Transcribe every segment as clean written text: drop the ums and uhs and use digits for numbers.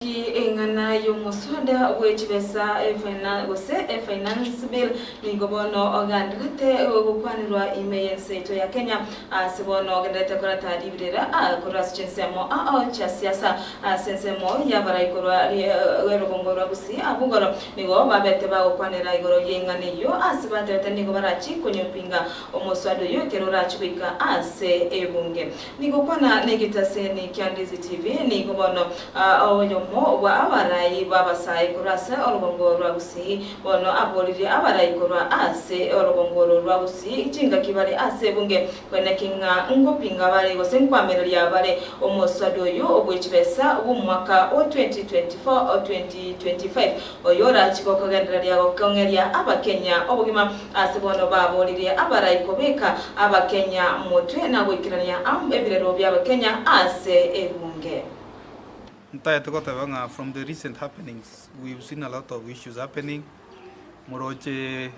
Ingana yumusonda wechibesa finance bill ningobono ogandrete ogukwanirwa imeyense to ya Kenya sibono ogandrete kora tadibirira kora sichensemo cha siasa sensemo yabara ikora werobongora Gusii abungoro nigo babete bagukwanira igoro yengane yo asibatete nigo barachi kunyopinga omoswado yo kerora chibika ase ebunge nigo kwana negitase ni Ndizi TV nigo bono oyomo wa abarai babasai kurasa orobongoro rwa Gusii bono aboliri abarai kurwa ase orobongoro rwa Gusii ichinga kibare ase bunge kwenekinga ngopinga bari gose nkwamerera bare omoswado yo obwechibesa umwaka o 2024 o 2025 oyora chikoko gendereria gokongeria abakenya obugima ase bono baboliri abarai kobeka abakenya mutwe na gwikirania ebirero by'abakenya ase ebunge. From the recent happenings, we've seen a lot of issues happening. Moroche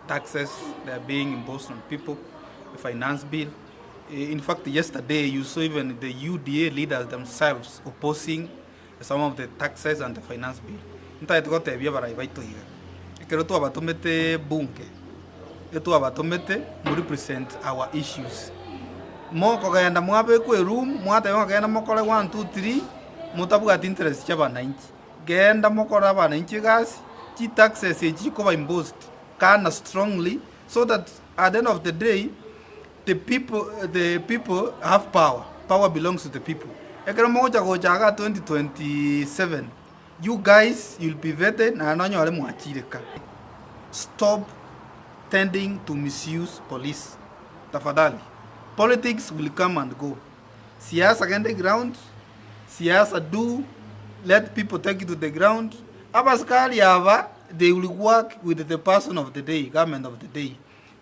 taxes that are being imposed on people, the finance bill. In fact, yesterday you saw even the UDA leaders themselves opposing some of the taxes and the finance bill. Represent our issues. Moko gaenda mwabe ku room mwate gaenda mokole 1 2 3 mutabuga interest chaba 90 genda mokora bana inchi gas chi taxes echi ko ba imposed kana strongly so that at the end of the day the people have power belongs to the people. Ekero moja go jaga 2027 you guys you'll be vetted na anonyo ale mwachireka. Stop tending to misuse police tafadhali. Politics will come and go. Siasa against the ground. Siasa do let people take it to the ground. Abaskari ava, they will work with the person of the day, government of the day.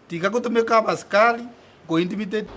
Tika kutumeka abaskari, go intimidate.